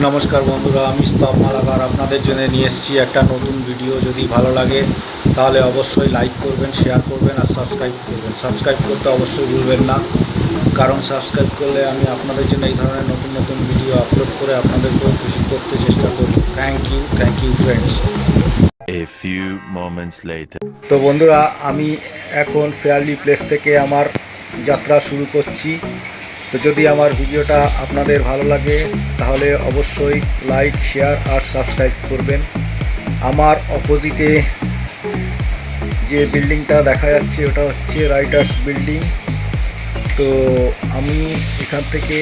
নমস্কার বন্ধুরা, আমি স্তব মালাকার আপনাদের জন্য নিয়ে এসেছি একটা নতুন ভিডিও। যদি ভালো লাগে তাহলে অবশ্যই লাইক করবেন, শেয়ার করবেন আর সাবস্ক্রাইব করবেন। সাবস্ক্রাইব করতে অবশ্যই ভুলবেন না, কারণ সাবস্ক্রাইব করলে আমি আপনাদের জন্য এই ধরনের নতুন নতুন ভিডিও আপলোড করে আপনাদেরকেও খুশি করতে চেষ্টা করি। Thank you friends. A few moments later. তো বন্ধুরা, আমি এখন ফেয়ারলি প্লেস থেকে আমার যাত্রা শুরু করছি। তো যদি আমার ভিডিওটা আপনাদের ভালো লাগে তাহলে অবশ্যই লাইক, শেয়ার আর সাবস্ক্রাইব করবেন। আমার অপোজিটে যে বিল্ডিংটা দেখা যাচ্ছে ওটা হচ্ছে রাইটার্স বিল্ডিং। তো আমি এখান থেকে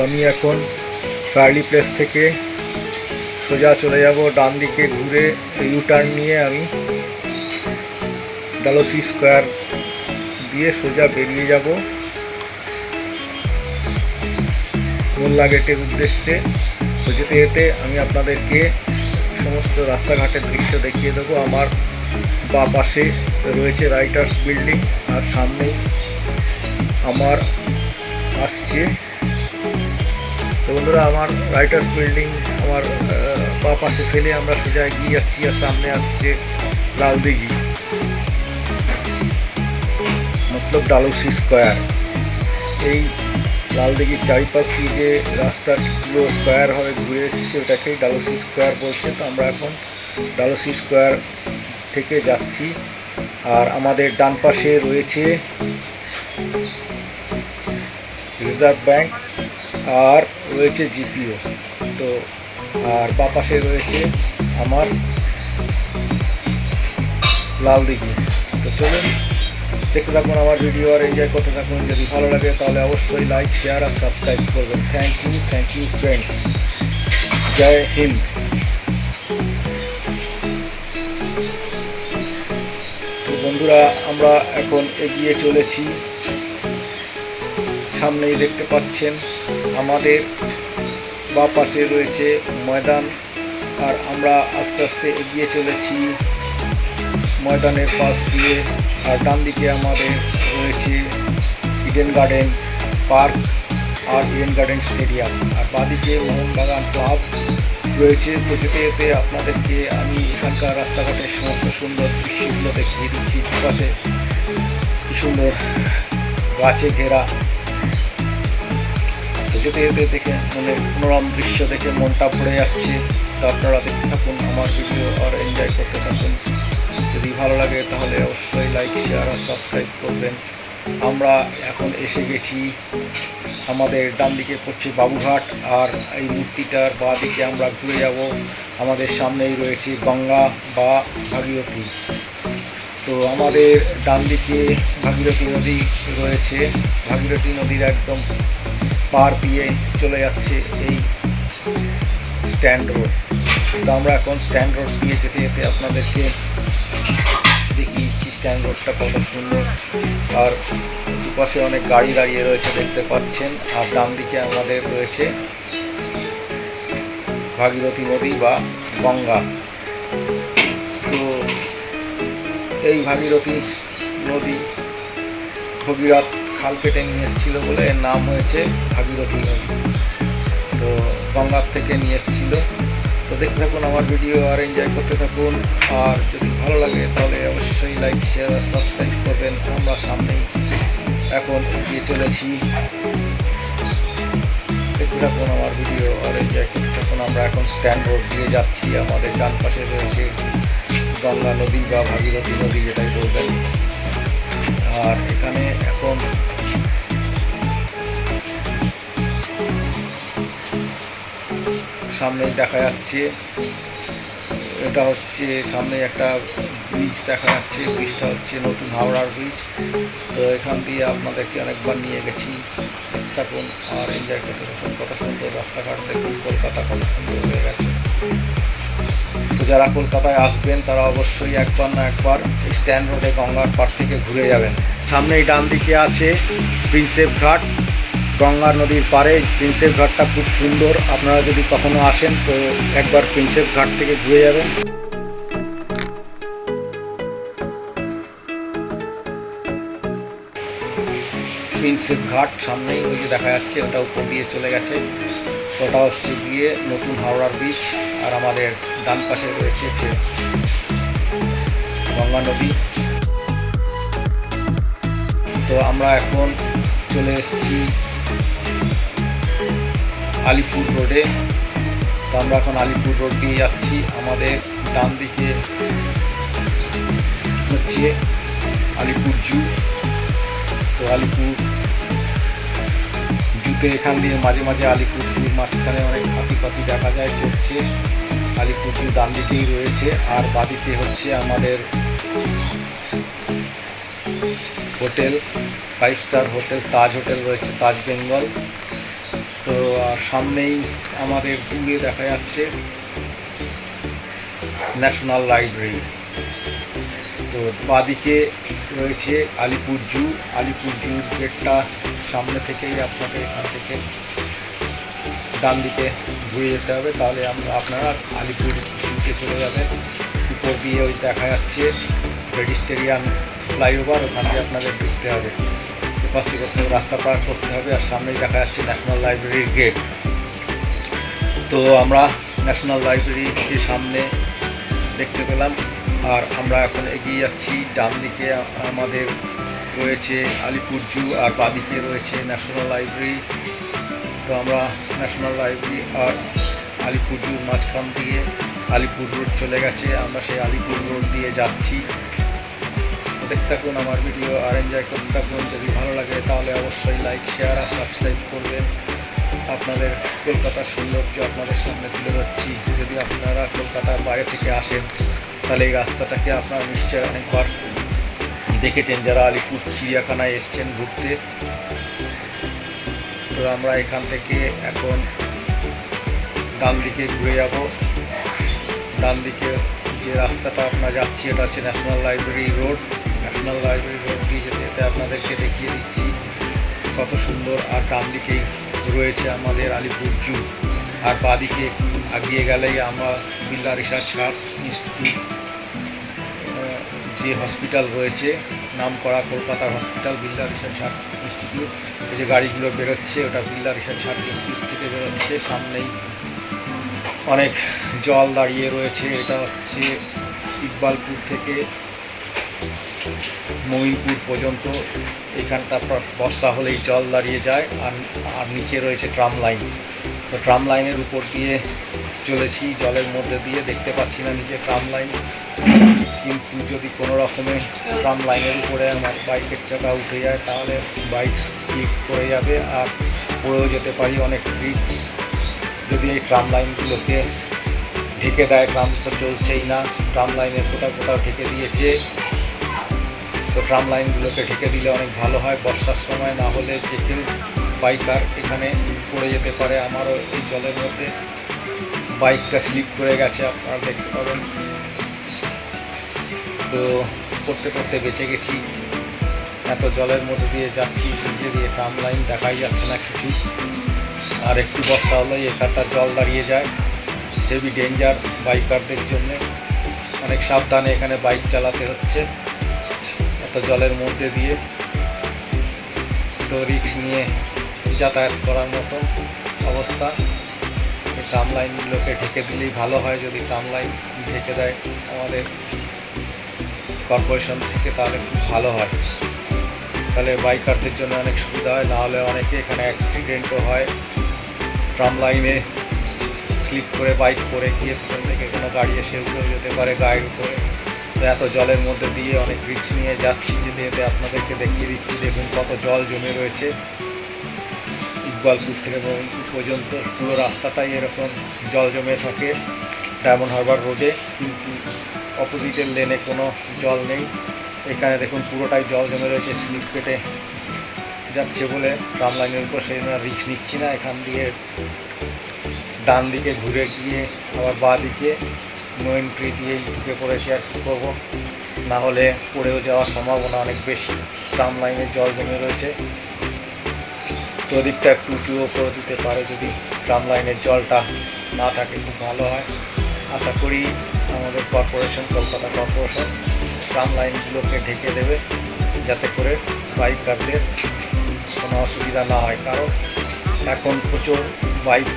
আমি এখন ফেয়ারলি প্লেস থেকে সোজা চলে যাব ডান দিকে ঘুরে ইউ টার্ন নিয়ে আমি ডালহৌসি স্কোয়ার দিয়ে সোজা বেরিয়ে যাব মোল্লা গেটের উদ্দেশ্যে। তো যেতে যেতে আমি আপনাদেরকে সমস্ত রাস্তাঘাটের দৃশ্য দেখিয়ে দেবো। আমার বাঁ পাশে রয়েছে রাইটার্স বিল্ডিং আর সামনেই আমার আসছে, তো বন্ধুরা আমার রাইটার্স বিল্ডিং আমার বাঁ পাশে ফেলে আমরা সোজা এগিয়ে যাচ্ছি আর সামনে আসছে লালদিঘি, মতলব ডালহৌসি স্কোয়ার। এই লালদিঘির চারিপাশ দিয়ে যে রাস্তাগুলো স্কোয়ারভাবে ঘুরে এসেছে ওটাকেই ডালহৌসি স্কোয়ার বলছে। তো আমরা এখন ডালহৌসি স্কোয়ার থেকে যাচ্ছি আর আমাদের ডান পাশে রয়েছে রিজার্ভ ব্যাংক আর রয়েছে জিপিও। তো আর বাঁ পাশে রয়েছে আমার লালদিঘি। তো চলুন দেখতে থাকুন আমার ভিডিও আর এনজয় করতে থাকুন। যদি ভালো লাগে তাহলে অবশ্যই লাইক, শেয়ার আর সাবস্ক্রাইব করবেন। Thank you friends. Jai Hind. তো বন্ধুরা, আমরা এখন এগিয়ে চলেছি। সামনেই দেখতে পাচ্ছেন আমাদের বাঁ পাশে রয়েছে ময়দান আর আমরা আস্তে আস্তে এগিয়ে চলেছি ময়দানের পাশ দিয়ে। আর ডান দিকে আমাদের রয়েছে ইডেন গার্ডেন পার্ক আর ইডেন গার্ডেন স্টেডিয়াম, আর বাঁদিকে মোহনবাগান ক্লাব রয়েছে। তো যেতে যেতে আপনাদেরকে আমি এখানকার রাস্তাঘাটের সমস্ত সুন্দর দৃশ্যগুলো দেখিয়ে দিচ্ছি। দুপাশে কি সুন্দর গাছে ঘেরা। তো যেতে যেতে দেখে মনোরম দৃশ্য দেখে মনটা ভরে যাচ্ছে। তো আপনারা দেখতে থাকুন আমার ভিডিও আর এনজয় করতে থাকুন। যদি ভালো লাগে তাহলে অবশ্যই লাইক, শেয়ার আর সাবস্ক্রাইব করবেন। আমরা এখন এসে গেছি, আমাদের ডান দিকে পড়ছে বাবুঘাট আর এই মূর্তিটার বাঁ দিকে আমরা ঘুরে যাব। আমাদের সামনেই রয়েছে গঙ্গা বা ভাগীরথী। তো আমাদের ডান দিকে ভাগীরথী নদী রয়েছে। ভাগীরথী নদীর একদম পার দিয়ে চলে যাচ্ছে এই স্ট্যান্ড রোড। তো আমরা এখন স্ট্যান্ড রোড দিয়ে যেতে যেতে আপনাদেরকে দেখি স্ট্যান্ড রোডটা কত সুন্দর। আর দুপাশে অনেক গাড়ি দাঁড়িয়ে রয়েছে দেখতে পাচ্ছেন। আর ডান দিকে আমাদের রয়েছে ভাগীরথী নদী বা গঙ্গা। তো এই ভাগীরথী নদী ভগীরথ খাল কেটে নিয়ে এসেছিল বলে এর নাম হয়েছে ভাগীরথী নদী। তো গঙ্গার থেকে নিয়ে এসেছিল। তো দেখতে থাকুন আমার ভিডিও আর এনজয় করতে থাকুন। আর যদি ভালো লাগে তাহলে অবশ্যই লাইক, শেয়ার আর সাবস্ক্রাইব করবেন। আমরা সামনেই এখন এগিয়ে চলেছি, দেখতে থাকুন আমার ভিডিও আর এনজয় করতে থাকুন। আমরা এখন স্ট্যান্ড রোড দিয়ে যাচ্ছি। আমাদের ডান পাশে রয়েছে গঙ্গা নদী বা ভাগীরথী নদী যেটাই বলবেন। আর এখানে এখন সামনেই দেখা যাচ্ছে এটা হচ্ছে সামনে একটা ব্রিজ দেখা যাচ্ছে। ব্রিজটা হচ্ছে নতুন হাওড়ার ব্রিজ। তো এখান দিয়ে আপনাদেরকে অনেকবার নিয়ে গেছি, দেখতে থাকুন আর এনজয় করতে থাকুন। কত সুন্দর রাস্তাঘাট দেখুন, কলকাতা কত সুন্দর হয়ে গেছে। তো যারা কলকাতায় আসবেন তারা অবশ্যই একবার না একবার এই স্ট্যান্ড রোডে গঙ্গার পাড় থেকে ঘুরে যাবেন। সামনেই ডান দিকে আছে প্রিন্সেপ ঘাট, গঙ্গার নদীর পাড়ে প্রিন্সেপ ঘাটটা খুব সুন্দর। আপনারা যদি কখনো আসেন তো একবার প্রিন্সেপ ঘাট থেকে ঘুরে যাবেন। প্রিন্সেপ ঘাট সামনেই ওই যে দেখা যাচ্ছে, ওটা উপর দিয়ে চলে গেছে। ওটা হচ্ছে গিয়ে নতুন হাওড়ার ব্রিজ। আর আমাদের ডান পাশে রয়েছে যে গঙ্গা নদী। তো আমরা এখন চলে এসেছি আলিপুর রোডে। তো আমরা এখন আলিপুর রোড দিয়ে যাচ্ছি। আমাদের ডান দিকে হচ্ছে আলিপুর জু। তো আলিপুর জুতে এখান দিয়ে মাঝে মাঝে আলিপুর জুর মাঝখানে অনেক হাতি পাতি দেখা যায় চলছে। আলিপুর জু ডান দিকেই রয়েছে। আর বাদিকে হচ্ছে আমাদের হোটেল, 5 স্টার হোটেল তাজ হোটেল রয়েছে, তাজ বেঙ্গল। তো আর সামনেই আমাদের দূরে দেখা যাচ্ছে ন্যাশনাল লাইব্রেরি। তো বাদিকে রয়েছে আলিপুর জু। আলিপুর জুর গেটটা সামনে থেকেই আপনাকে এখান থেকে ডান দিকে ঘুরে যেতে হবে, তাহলে আপনারা আলিপুর জুতে চলে যাবেন। উপর দিয়ে ওই দেখা যাচ্ছে পেডিস্টেরিয়ান ফ্লাইওভার, ওখান দিয়ে আপনাদের ঢুকতে হবে, পাশ থেকে রাস্তা পার করতে হবে। আর সামনেই দেখা যাচ্ছে ন্যাশনাল লাইব্রেরির গেট। তো আমরা ন্যাশনাল লাইব্রেরির সামনে দেখতে পেলাম। আর আমরা এখন এগিয়ে যাচ্ছি। ডান দিকে আমাদের রয়েছে আলিপুর জু আর বাদিকে রয়েছে ন্যাশনাল লাইব্রেরি। তো আমরা ন্যাশনাল লাইব্রেরি আর আলিপুর জুর মাঝখান দিয়ে আলিপুর রোড চলে গেছে। আমরা সেই আলিপুর রোড দিয়ে যাচ্ছি। দেখতে থাকুন আমার ভিডিও আর এনজয় করতে থাকুন। যদি ভালো লাগে তাহলে অবশ্যই লাইক, শেয়ার আর সাবস্ক্রাইব করবেন। আপনাদের কলকাতার সৌন্দর্য আপনাদের সামনে তুলে ধরছি। যদি আপনারা কলকাতার বাইরে থেকে আসেন তাহলে এই রাস্তাটাকে আপনারা নিশ্চয়ই অনেকবার দেখেছেন, যারা আলিপুর চিড়িয়াখানায় এসছেন ঘুরতে। তো আমরা এখান থেকে এখন ডান দিকে ঘুরে যাব। ডান দিকে যে রাস্তাটা আপনারা যাচ্ছি এটা হচ্ছে national library road. National library road দিয়ে যেতে যেতে আপনাদেরকে দেখিয়ে দিচ্ছি কত সুন্দর। আর ডান দিকেই রয়েছে আমাদের আলিপুর জু। আর বাদিকে আগিয়ে গেলেই আমরা বিড়লা রিসার্চ ইনস্টিটিউট যে হসপিটাল রয়েছে, নাম করা কলকাতার হসপিটাল বিড়লা রিসার্চ ইনস্টিটিউট। এই যে গাড়িগুলো বেরোচ্ছে ওটা বিড়লা রিসার্চ ইনস্টিটিউট থেকে বেরোচ্ছে। সামনেই অনেক জল দাঁড়িয়ে রয়েছে। এটা হচ্ছে ইকবালপুর থেকে মমিনপুর পর্যন্ত। এখানটা বর্ষা হলেই জল দাঁড়িয়ে যায়। আর নিচে রয়েছে ট্রাম লাইন। তো ট্রাম লাইনের উপর দিয়ে চলেছি, জলের মধ্যে দিয়ে। দেখতে পাচ্ছি না নিচে ট্রাম লাইন, কিন্তু যদি কোনো রকমে ট্রাম লাইনের উপরে আমার বাইকের চাকা উঠে যায় তাহলে বাইক স্লিপ করে যাবে আর পড়েও যেতে পারি, অনেক রিস্ক। যদি এই ট্রাম লাইনগুলোকে ঢেকে দেয়, ট্রাম তো চলছেই না, ট্রাম লাইনের কোথাও কোথাও ঢেকে দিয়েছে। তো ট্রাম লাইনগুলোকে ঢেকে দিলে অনেক ভালো হয় বর্ষার সময়, না হলে যে কেউ বাইকার এখানে পড়ে যেতে পারে। আমারও এই জলের মধ্যে বাইকটা স্লিপ করে গেছে, আপনারা দেখতে পাবেন। তো করতে করতে বেঁচে গেছি। এত জলের মধ্যে দিয়ে যাচ্ছি, ভিজে দিয়ে ট্রাম লাইন দেখাই যাচ্ছে না কিছু। আর একটু বর্ষা হলেই এখানটা জল দাঁড়িয়ে যায়। হেভি ডেঞ্জার বাইকারদের জন্য, অনেক সাবধানে এখানে বাইক চালাতে হচ্ছে এত জলের মধ্যে দিয়ে। তো রিস্ক নিয়ে যাতায়াত করার মতো অবস্থা। এই ট্রাম লাইনগুলোকে ঢেকে দিলেই ভালো হয়। যদি ট্রাম লাইন ঢেকে দেয় আমাদের কর্পোরেশন থেকে তাহলে খুব ভালো হয়, তাহলে বাইকারদের জন্য অনেক সুবিধা হয়। নাহলে অনেকে এখানে অ্যাক্সিডেন্টও হয়। ট্রাম লাইনে স্লিপ করে বাইক পরে গিয়ে পেছন থেকে কোনো গাড়ি এসে উঠেও যেতে পারে গায়ের উপরে। তো এত জলের মধ্যে দিয়ে অনেক রিস্ক নিয়ে যাচ্ছি, যেতে যেতে আপনাদেরকে দেখিয়ে দিচ্ছি। দেখুন কত জল জমে রয়েছে ইকবালপুর থেকে মমিনপুর পর্যন্ত। পুরো রাস্তাটাই এরকম জল জমে থাকে ডায়মন্ড হারবার রোডে, কিন্তু অপোজিটের লেনে কোনো জল নেই। এখানে দেখুন পুরোটাই জল জমে রয়েছে, স্লিপ কেটে যাচ্ছে বলে ট্রাম লাইনের উপর সেই রিস্ক নিচ্ছি না। এখান দিয়ে ডান দিকে ঘুরে গিয়ে আবার বাঁ দিকে নো এন্ট্রি দিয়েই ঢুকে পড়েছি। আর কী করবো, না হলে পড়েও যাওয়ার সম্ভাবনা অনেক বেশি। ট্রাম লাইনে জল জমে রয়েছে, তো দিকটা একটু উঁচুও করে দিতে পারে যদি ট্রাম লাইনের জলটা না থাকে, খুব ভালো হয়। আশা করি আমাদের কর্পোরেশন, কলকাতা কর্পোরেশন ট্রাম লাইনগুলোকে ঢেকে দেবে, যাতে করে বাইকারদের কোনো অসুবিধা না হয়, কারণ এখন প্রচুর বাইক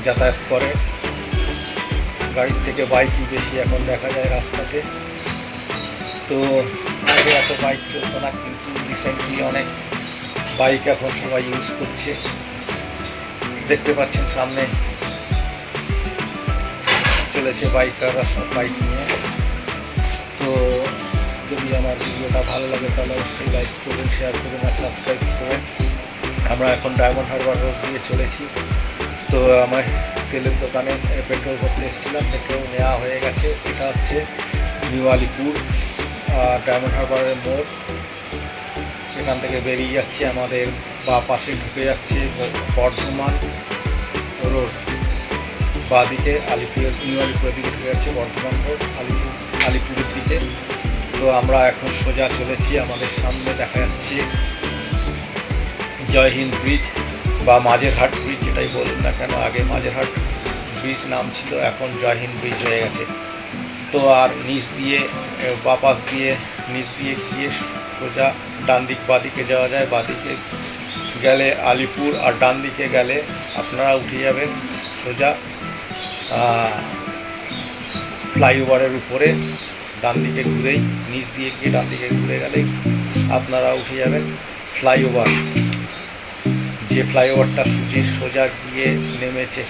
যাতায়াত করে, গাড়ির থেকে বাইকই বেশি এখন দেখা যায় রাস্তাতে। তো আগে এত বাইক চলতো না, কিন্তু রিসেন্টলি অনেক বাইক এখন সবাই ইউজ করছে। দেখতে পাচ্ছেন সামনে চলেছে বাইকাররা, সব বাইক নিয়ে। তো যদি আমার ভিডিওটা ভালো লাগে তাহলে অবশ্যই লাইক করবেন, শেয়ার করবেন আর সাবস্ক্রাইব করবেন। আমরা এখন ডায়মন্ড হারবার রোড দিয়ে চলেছি। তো আমার তেলের দোকানে পেট্রোল ভরতে এসেছিলাম, পেট্রোল নেওয়া হয়ে গেছে। এটা হচ্ছে নিউ আলিপুর ডায়মন্ড হারবারের মোড়। এখান থেকে বেরিয়ে যাচ্ছে, আমাদের বা পাশে ঢুকে যাচ্ছে বর্ধমান রোড, বাঁদিকে নিউ আলিপুরের দিকে ঢুকে যাচ্ছে বর্ধমান রোড আলিপুরের দিকে। তো আমরা এখন সোজা চলেছি, আমাদের সামনে দেখা যাচ্ছে জয় হিন্দ ব্রিজ বা মাঝেরহাট ব্রিজ, যেটাই বলুন না কেন। আগে মাঝেরহাট ব্রিজ নাম ছিল, এখন জয় হিন্দ ব্রিজ হয়ে গেছে। তো আর নিচ দিয়ে নিচ দিয়ে গিয়ে সোজা ডান দিক বাঁদিকে যাওয়া যায়। বাঁদিকে গেলে আলিপুর, আর ডান দিকে গেলে আপনারা উঠে যাবেন সোজা ফ্লাইওভারের উপরে। ডান দিকে ঘুরেই, নিচ দিয়ে গিয়ে ডান দিকে ঘুরে গেলেই আপনারা উঠে যাবেন ফ্লাইওভার। যে ফ্লাইওভারটা সোজা গিয়ে নেমেছে